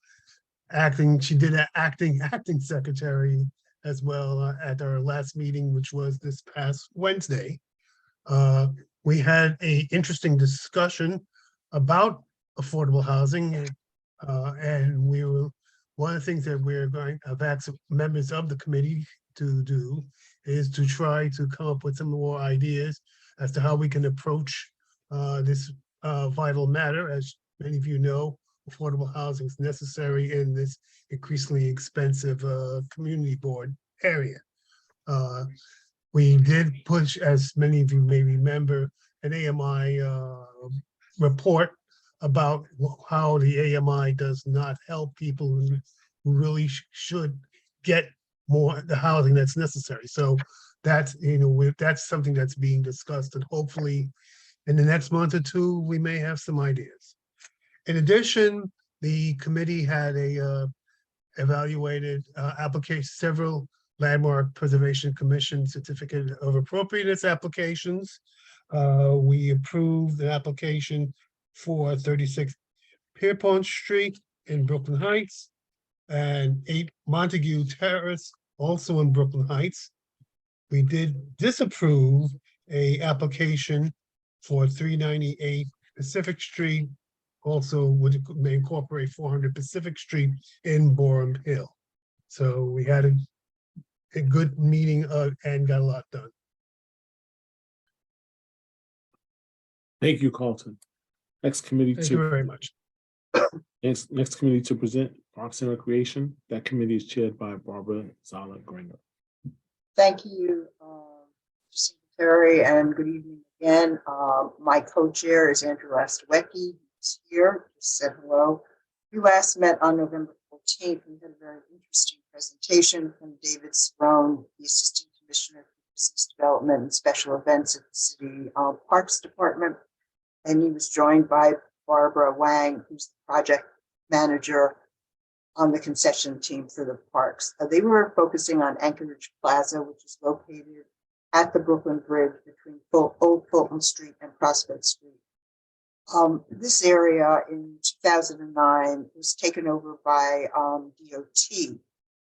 she did an acting secretary as well at our last meeting, which was this past Wednesday. We had an interesting discussion about affordable housing, and one of the things that we're going to ask members of the committee to do is to try to come up with some more ideas as to how we can approach this vital matter. As many of you know, affordable housing is necessary in this increasingly expensive community board area. We did push, as many of you may remember, an AMI report about how the AMI does not help people who really should get more the housing that's necessary. So that's that's something that's being discussed, and hopefully in the next month or two we may have some ideas. In addition, the committee had evaluated several Landmark Preservation Commission Certificate of Appropriateness applications. We approved the application for 36 Pierpont Street in Brooklyn Heights and 8 Montague Terrace, also in Brooklyn Heights. We did disapprove an application for 398 Pacific Street also may incorporate 400 Pacific Street in Borum Hill. So we had a good meeting and got a lot done. Thank you, Carlton. Next committee Thank you to, very much. next committee to present Parks and Recreation. That committee is chaired by Barbara Zala Gringer. Thank you, Secretary, and good evening again. My co-chair is Andrew Lastawecki. He's here. Just said hello. We last met on November 14th. We had a very interesting presentation from David Cerrone, the Assistant Commissioner for Business Development and Special Events at the City Parks Department. And he was joined by Barbara Wang, who's the project manager on the concession team for the parks. They were focusing on Anchorage Plaza, which is located at the Brooklyn Bridge between Old Fulton Street and Prospect Street. This area in 2009 was taken over by DOT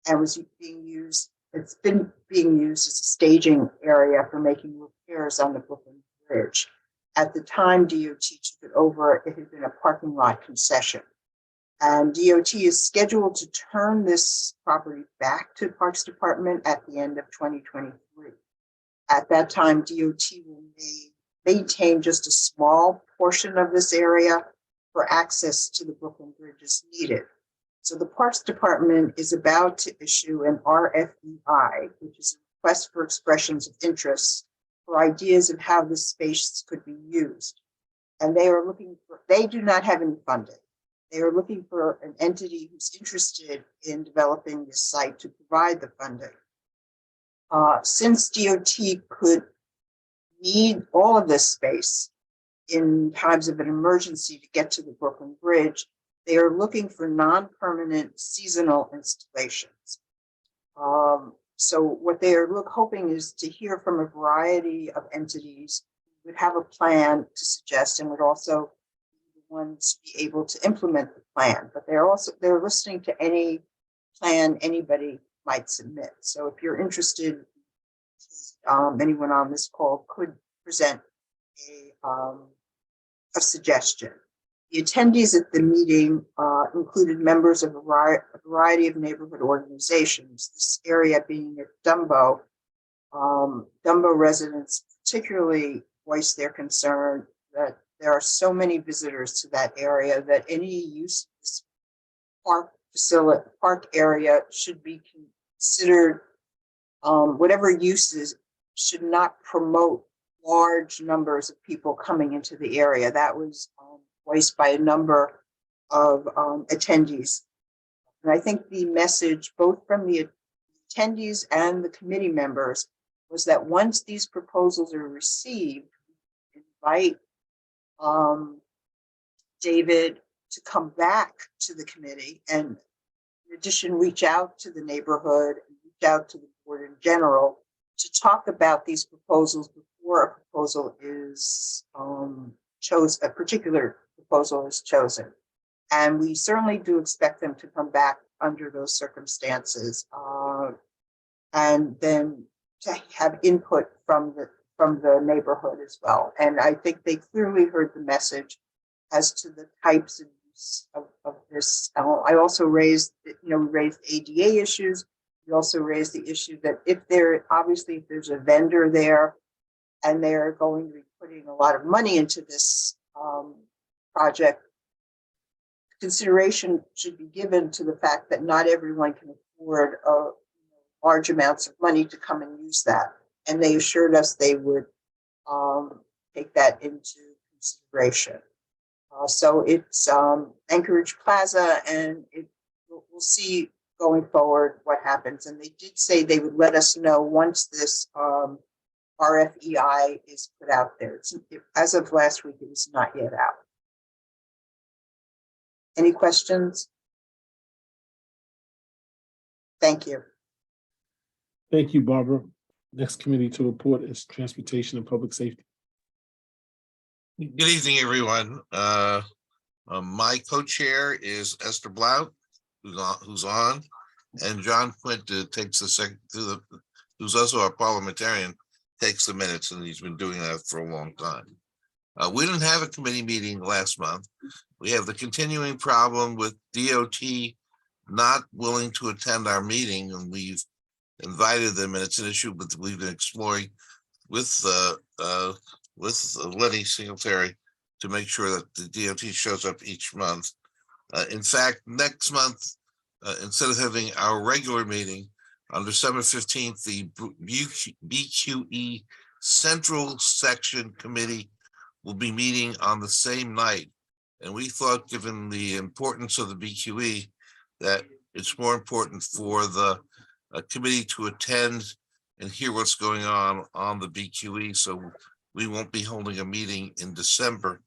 and was being used. It's been being used as a staging area for making repairs on the Brooklyn Bridge. At the time DOT took it over, it had been a parking lot concession. And DOT is scheduled to turn this property back to Parks Department at the end of 2023. At that time, DOT will maintain just a small portion of this area for access to the Brooklyn Bridge as needed. So the Parks Department is about to issue an RFEI, which is a request for expressions of interest for ideas of how this space could be used. And they do not have any funding. They are looking for an entity who's interested in developing this site to provide the funding. Since DOT could need all of this space in times of an emergency to get to the Brooklyn Bridge, they are looking for non-permanent seasonal installations. So what they are hoping is to hear from a variety of entities who would have a plan to suggest and would also ones to be able to implement the plan, but they're listening to any plan anybody might submit. So if you're interested, anyone on this call could present a suggestion. The attendees at the meeting included members of a variety of neighborhood organizations. This area being at Dumbo, Dumbo residents particularly voiced their concern that there are so many visitors to that area that any use of this park area should be considered, whatever uses should not promote large numbers of people coming into the area. That was voiced by a number of attendees. And I think the message, both from the attendees and the committee members, was that once these proposals are received, invite David to come back to the committee and in addition, reach out to the neighborhood and reach out to the board in general to talk about these proposals before a proposal is chosen, a particular proposal is chosen. And we certainly do expect them to come back under those circumstances and then to have input from the neighborhood as well. And I think they clearly heard the message as to the types of use of this. I also raised, we raised ADA issues. We also raised the issue that if there's a vendor there and they're going to be putting a lot of money into this project, consideration should be given to the fact that not everyone can afford large amounts of money to come and use that. And they assured us they would take that into consideration. So it's Anchorage Plaza, and we'll see going forward what happens. And they did say they would let us know once this RFEI is put out there. As of last week, it was not yet out. Any questions? Thank you. Thank you, Barbara. Next committee to report is Transportation and Public Safety. Good evening, everyone. My co-chair is Esther Blount, who's on, and John Quint takes who's also our parliamentarian, takes the minutes, and he's been doing that for a long time. We didn't have a committee meeting last month. We have the continuing problem with DOT not willing to attend our meeting, and we've invited them, and it's an issue that we've been exploring with Lenny Singletary to make sure that the DOT shows up each month. In fact, next month, instead of having our regular meeting on December 15th, the BQE Central Section Committee will be meeting on the same night. And we thought, given the importance of the BQE, that it's more important for the committee to attend and hear what's going on the BQE. So we won't be holding a meeting in December.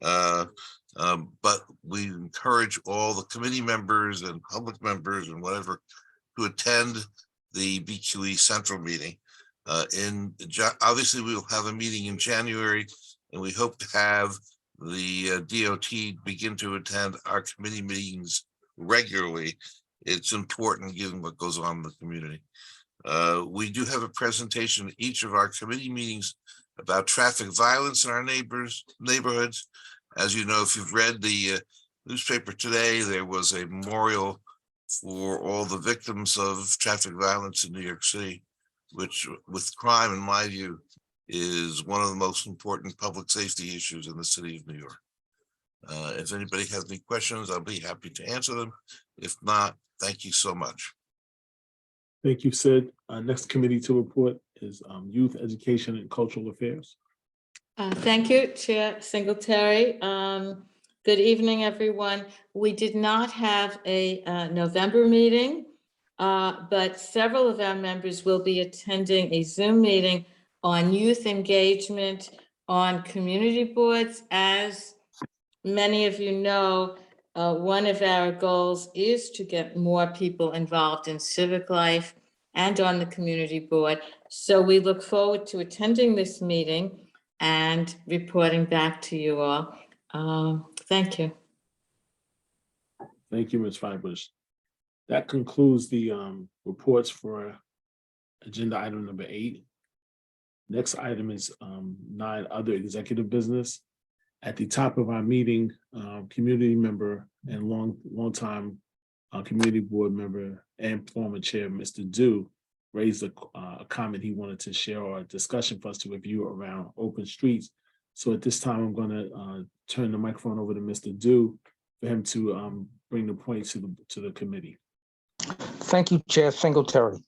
But we encourage all the committee members and public members and whatever to attend the BQE Central meeting. Obviously, we will have a meeting in January, and we hope to have the DOT begin to attend our committee meetings regularly. It's important given what goes on in the community. We do have a presentation at each of our committee meetings about traffic violence in our neighborhoods. As you know, if you've read the newspaper today, there was a memorial for all the victims of traffic violence in New York City, which, with crime, in my view, is one of the most important public safety issues in the city of New York. If anybody has any questions, I'll be happy to answer them. If not, thank you so much. Thank you, Sid. Next committee to report is Youth, Education, and Cultural Affairs. Thank you, Chair Singletary. Good evening, everyone. We did not have a November meeting, but several of our members will be attending a Zoom meeting on youth engagement on community boards. As many of you know, one of our goals is to get more people involved in civic life and on the community board. So we look forward to attending this meeting and reporting back to you all. Thank you. Thank you, Ms. Fibers. That concludes the reports for agenda item number 8. Next item is 9, other executive business. At the top of our meeting, community member and longtime community board member and former chair, Mr. Du, raised a comment he wanted to share or a discussion for us to review around open streets. So at this time, I'm going to turn the microphone over to Mr. Du for him to bring the point to the committee. Thank you, Chair Singletary.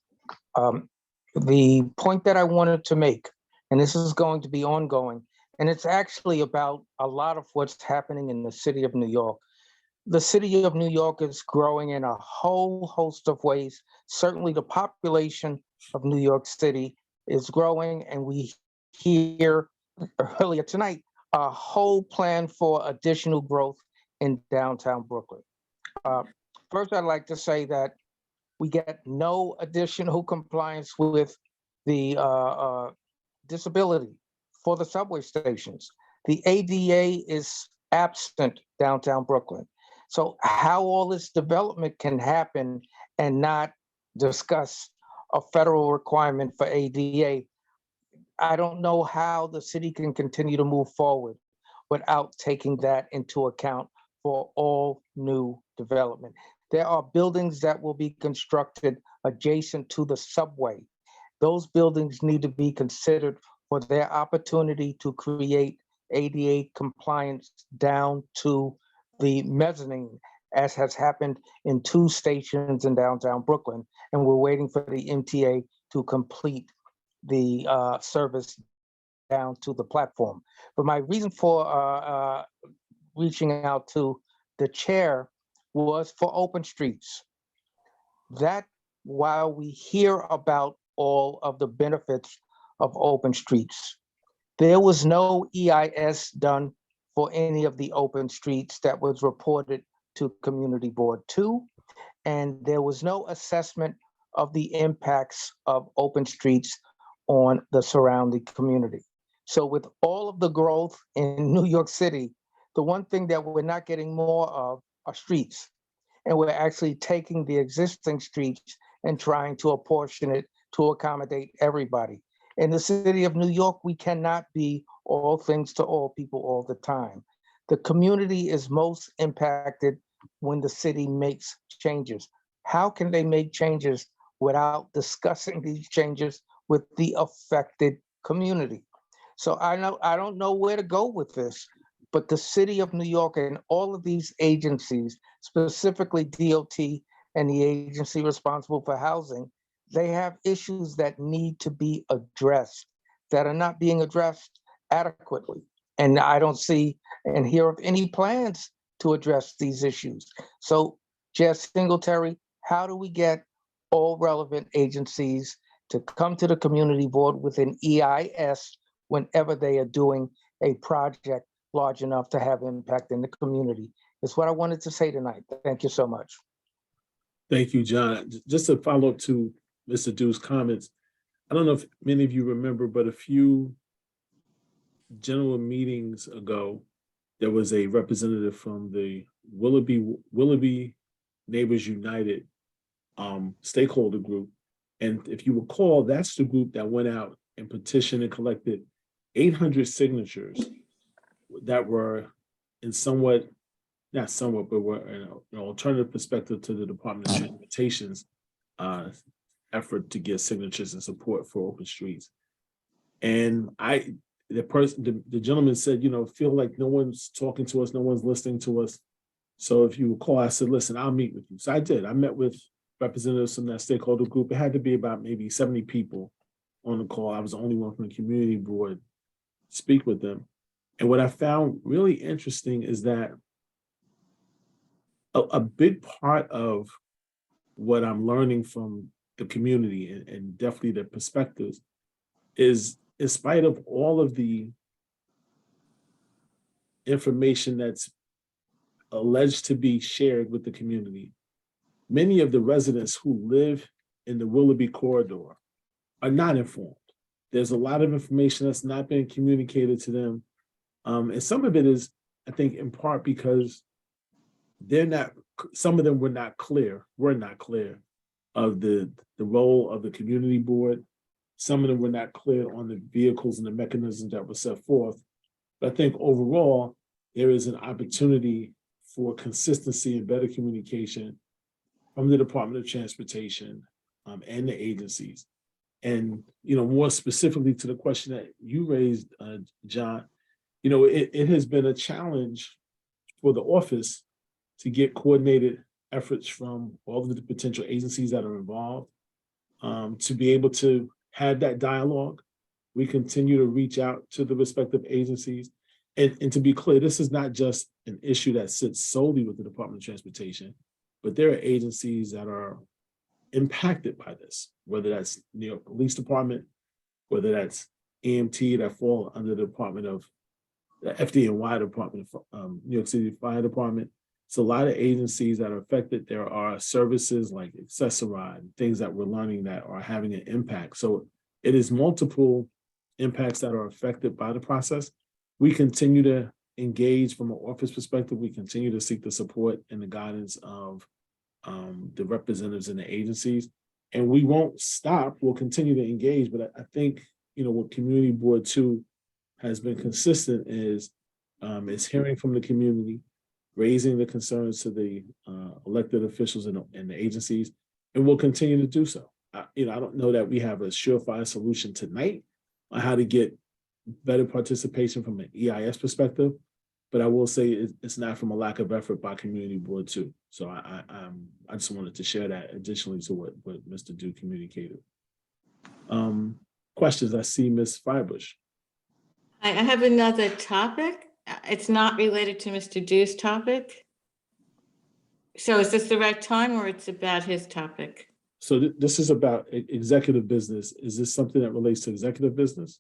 The point that I wanted to make, and this is going to be ongoing, and it's actually about a lot of what's happening in the city of New York. The city of New York is growing in a whole host of ways. Certainly the population of New York City is growing, and we hear earlier tonight a whole plan for additional growth in downtown Brooklyn. First, I'd like to say that we get no additional compliance with the disability for the subway stations. The ADA is absent downtown Brooklyn. So how all this development can happen and not discuss a federal requirement for ADA, I don't know how the city can continue to move forward without taking that into account for all new development. There are buildings that will be constructed adjacent to the subway. Those buildings need to be considered for their opportunity to create ADA compliance down to the mezzanine, as has happened in 2 stations in downtown Brooklyn. And we're waiting for the MTA to complete the service down to the platform. But my reason for reaching out to the chair was for open streets. That while we hear about all of the benefits of open streets, there was no EIS done for any of the open streets that was reported to Community Board 2, and there was no assessment of the impacts of open streets on the surrounding community. So with all of the growth in New York City, the one thing that we're not getting more of are streets. And we're actually taking the existing streets and trying to apportion it to accommodate everybody. In the city of New York, we cannot be all things to all people all the time. The community is most impacted when the city makes changes. How can they make changes without discussing these changes with the affected community? So I don't know where to go with this, but the city of New York and all of these agencies, specifically DOT and the agency responsible for housing, they have issues that need to be addressed that are not being addressed adequately. And I don't see and hear of any plans to address these issues. So, Chair Singletary, how do we get all relevant agencies to come to the community board with an EIS whenever they are doing a project large enough to have impact in the community? Is what I wanted to say tonight. Thank you so much. Thank you, John. Just to follow up to Mr. Dew's comments, I don't know if many of you remember, but a few general meetings ago, there was a representative from the Willoughby Neighbors United stakeholder group. And if you recall, that's the group that went out and petitioned and collected 800 signatures that were in somewhat, not somewhat, but were an alternative perspective to the Department of Transportation's effort to get signatures and support for open streets. And the gentleman said, feel like no one's talking to us, no one's listening to us. So if you recall, I said, listen, I'll meet with you. So I did. I met with representatives from that stakeholder group. It had to be about maybe 70 people on the call. I was the only one from the community board to speak with them. And what I found really interesting is that a big part of what I'm learning from the community and definitely their perspectives is, in spite of all of the information that's alleged to be shared with the community, many of the residents who live in the Willoughby corridor are not informed. There's a lot of information that's not being communicated to them. And some of it is, I think, in part because some of them were not clear of the role of the community board. Some of them were not clear on the vehicles and the mechanisms that were set forth. But I think overall, there is an opportunity for consistency and better communication from the Department of Transportation and the agencies. And, more specifically to the question that you raised, John, it has been a challenge for the office to get coordinated efforts from all of the potential agencies that are involved, to be able to have that dialogue. We continue to reach out to the respective agencies. And to be clear, this is not just an issue that sits solely with the Department of Transportation, but there are agencies that are impacted by this, whether that's New York Police Department, whether that's EMT that fall under the Department of the FDNY Department, New York City Fire Department. It's a lot of agencies that are affected. There are services like Accessoride, things that we're learning that are having an impact. So it is multiple impacts that are affected by the process. We continue to engage from an office perspective. We continue to seek the support and the guidance of the representatives in the agencies. And we won't stop. We'll continue to engage. But I think, what Community Board 2 has been consistent is hearing from the community, raising the concerns to the elected officials and the agencies, and we'll continue to do so. I don't know that we have a surefire solution tonight on how to get better participation from an EIS perspective, but I will say it's not from a lack of effort by Community Board 2. So I just wanted to share that additionally to what Mr. Dew communicated. Questions? I see Ms. Firebush. I have another topic. It's not related to Mr. Dew's topic. So is this the right time or it's about his topic? So this is about executive business. Is this something that relates to executive business?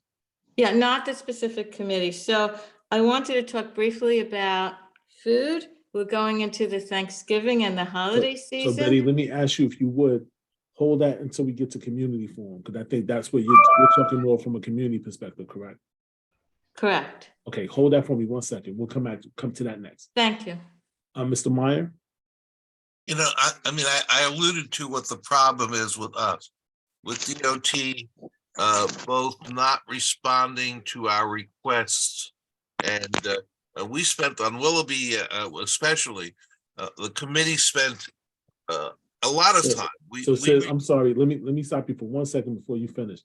Yeah, not the specific committee. So I wanted to talk briefly about food. We're going into the Thanksgiving and the holiday season. So Betty, let me ask you if you would hold that until we get to community forum, because I think that's what you're talking more from a community perspective, correct? Correct. Okay, hold that for me 1 second. We'll come to that next. Thank you. Mr. Meyer? I alluded to what the problem is with us, with DOT both not responding to our requests. And we spent on Willoughby, especially, the committee spent a lot of time. So Sid, I'm sorry, let me stop you for 1 second before you finish.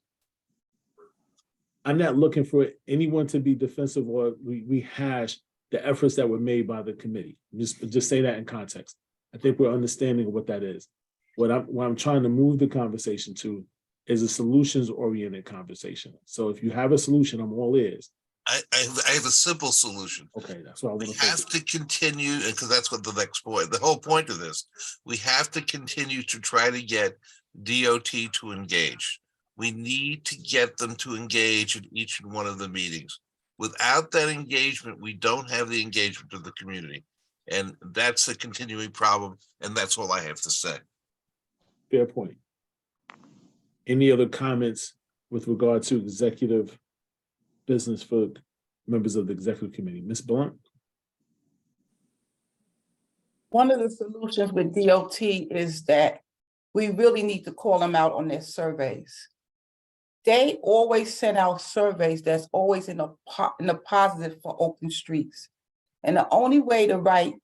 I'm not looking for anyone to be defensive or rehash the efforts that were made by the committee. Just say that in context. I think we're understanding what that is. What I'm trying to move the conversation to is a solutions-oriented conversation. So if you have a solution, I'm all ears. I have a simple solution. Okay, that's what I want We to have to continue, because that's what the next point, the whole point of this, we have to continue to try to get DOT to engage. We need to get them to engage in each and one of the meetings. Without that engagement, we don't have the engagement of the community. And that's a continuing problem. And that's all I have to say. Fair point. Any other comments with regard to executive business for members of the executive committee? Ms. Blunt? One of the solutions with DOT is that we really need to call them out on their surveys. They always send out surveys that's always in the positive for open streets. And the only way to write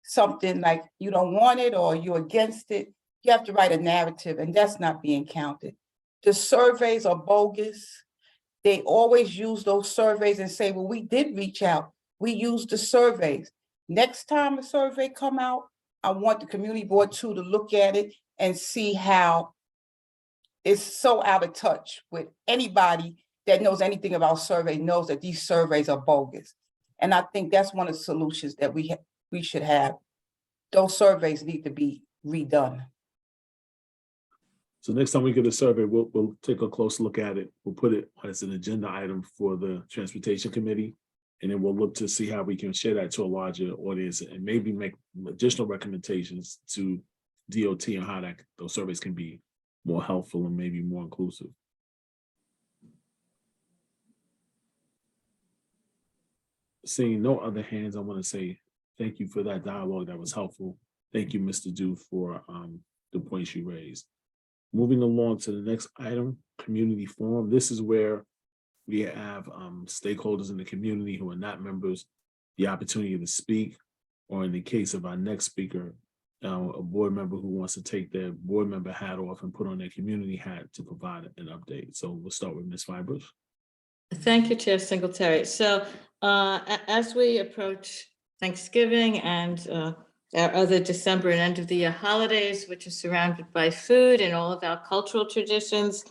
something like you don't want it or you're against it, you have to write a narrative, and that's not being counted. The surveys are bogus. They always use those surveys and say, well, we did reach out. We used the surveys. Next time a survey come out, I want the community board too to look at it and see how it's so out of touch with anybody that knows anything about survey knows that these surveys are bogus. And I think that's one of the solutions that we should have. Those surveys need to be redone. So next time we get a survey, we'll take a close look at it. We'll put it as an agenda item for the Transportation Committee. And then we'll look to see how we can share that to a larger audience and maybe make additional recommendations to DOT on how those surveys can be more helpful and maybe more inclusive. Seeing no other hands, I want to say thank you for that dialogue. That was helpful. Thank you, Mr. Dew, for the points you raised. Moving along to the next item, community forum. This is where we have stakeholders in the community who are not members, the opportunity to speak, or in the case of our next speaker, a board member who wants to take their board member hat off and put on their community hat to provide an update. So we'll start with Ms. Fibers. Thank you, Chair Singletary. So as we approach Thanksgiving and our other December and end of the year holidays, which are surrounded by food and all of our cultural traditions,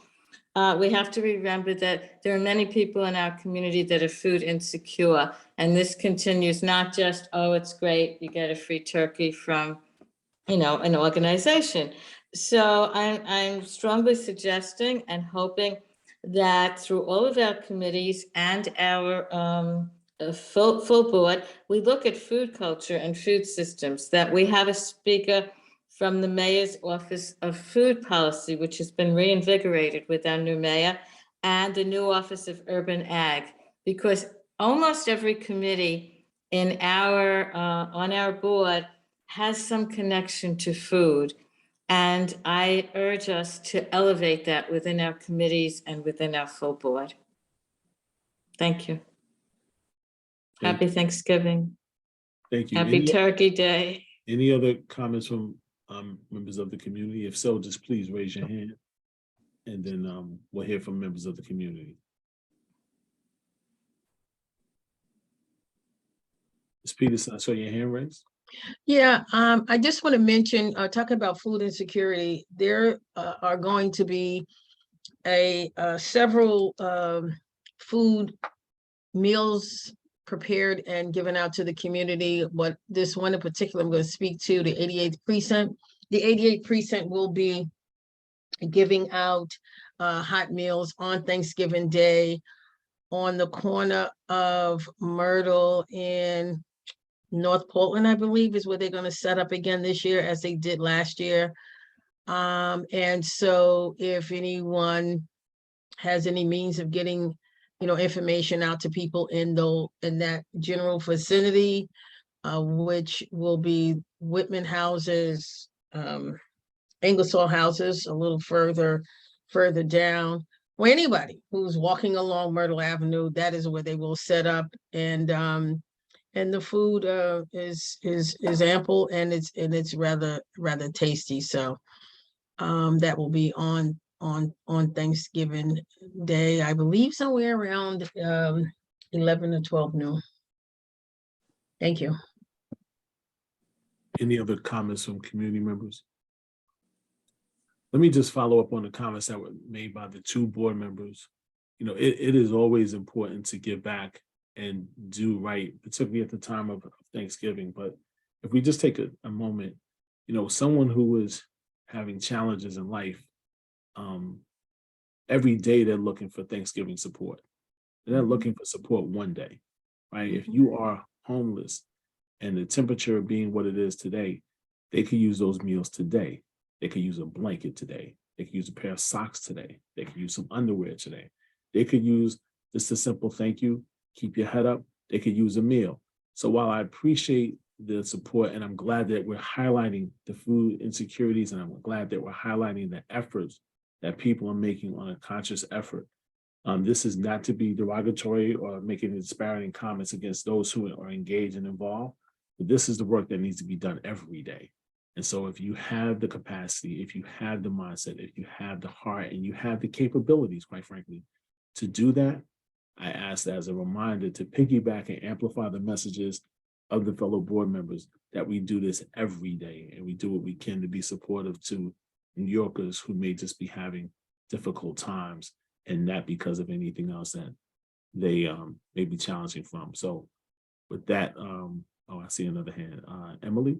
we have to remember that there are many people in our community that are food insecure. And this continues not just, oh, it's great, you get a free turkey from, an organization. So I'm strongly suggesting and hoping that through all of our committees and our full board, we look at food culture and food systems, that we have a speaker from the Mayor's Office of Food Policy, which has been reinvigorated with our new mayor, and the new Office of Urban Ag, because almost every committee in on our board has some connection to food. And I urge us to elevate that within our committees and within our full board. Thank you. Happy Thanksgiving. Thank you. Happy Turkey Day. Any other comments from members of the community? If so, just please raise your hand. And then we'll hear from members of the community. Ms. Peterson, I saw your hand raised. Yeah, I just want to mention, talking about food insecurity, there are going to be several food meals prepared and given out to the community. But this one in particular, I'm going to speak to the 88th precinct. The 88th precinct will be giving out hot meals on Thanksgiving Day on the corner of Myrtle and North Portland, I believe, is where they're going to set up again this year, as they did last year. And so if anyone has any means of getting, information out to people in that general vicinity, which will be Whitman houses, Ingersoll houses a little further down, or anybody who's walking along Myrtle Avenue, that is where they will set up. And the food is ample, and it's rather tasty. So that will be on Thanksgiving Day, I believe somewhere around 11 or 12 noon. Thank you. Any other comments from community members? Let me just follow up on the comments that were made by the two board members. You know, it is always important to give back and do right, particularly at the time of Thanksgiving. But if we just take a moment, you know, someone who is having challenges in life, every day they're looking for Thanksgiving support. They're not looking for support one day, right? If you are homeless and the temperature being what it is today, they could use those meals today. They could use a blanket today. They could use a pair of socks today. They could use some underwear today. They could use just a simple thank you, keep your head up. They could use a meal. So while I appreciate the support, and I'm glad that we're highlighting the food insecurities, and I'm glad that we're highlighting the efforts that people are making on a conscious effort. This is not to be derogatory or making disparaging comments against those who are engaged and involved, but this is the work that needs to be done every day. And so if you have the capacity, if you have the mindset, if you have the heart, and you have the capabilities, quite frankly, to do that, I ask that as a reminder to piggyback and amplify the messages of the fellow board members that we do this every day, and we do what we can to be supportive to New Yorkers who may just be having difficult times, and not because of anything else that they may be challenging from. So with that, oh, I see another hand. Emily?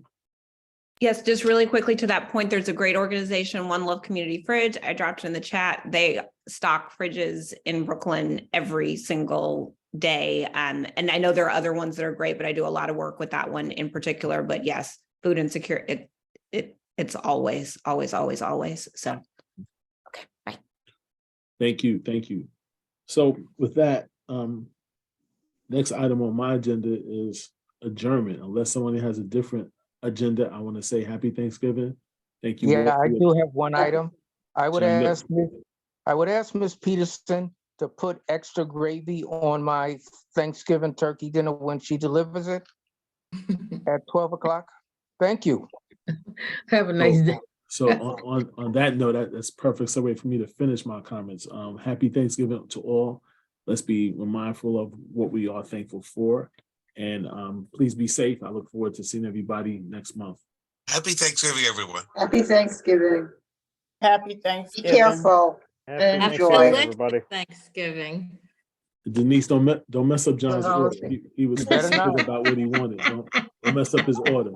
Yes, just really quickly to that point, there's a great organization, One Love Community Fridge. I dropped it in the chat. They stock fridges in Brooklyn every single day. And I know there are other ones that are great, but I do a lot of work with that one in particular. But yes, food insecurity, it's always. So, okay, bye. Thank you, thank you. So with that, next item on my agenda is adjournment. Unless someone has a different agenda, I want to say happy Thanksgiving. Thank you. Yeah, all for I your- do have one item. I would ask Ms. Peterson to put extra gravy on my Thanksgiving turkey dinner when she delivers it at 12 o'clock. Thank you. Have a nice day. So on that note, that's perfect segue for me to finish my comments. Happy Thanksgiving to all. Let's be mindful of what we are thankful for. And please be safe. I look forward to seeing everybody next month. Happy Thanksgiving, everyone. Happy Thanksgiving. Happy Be Thanksgiving. careful. Happy Enjoy. Thanksgiving, everybody. Thanksgiving. Denise, don't mess up John's No, order. He was you better specific not. about what he wanted. Don't mess up his order. I am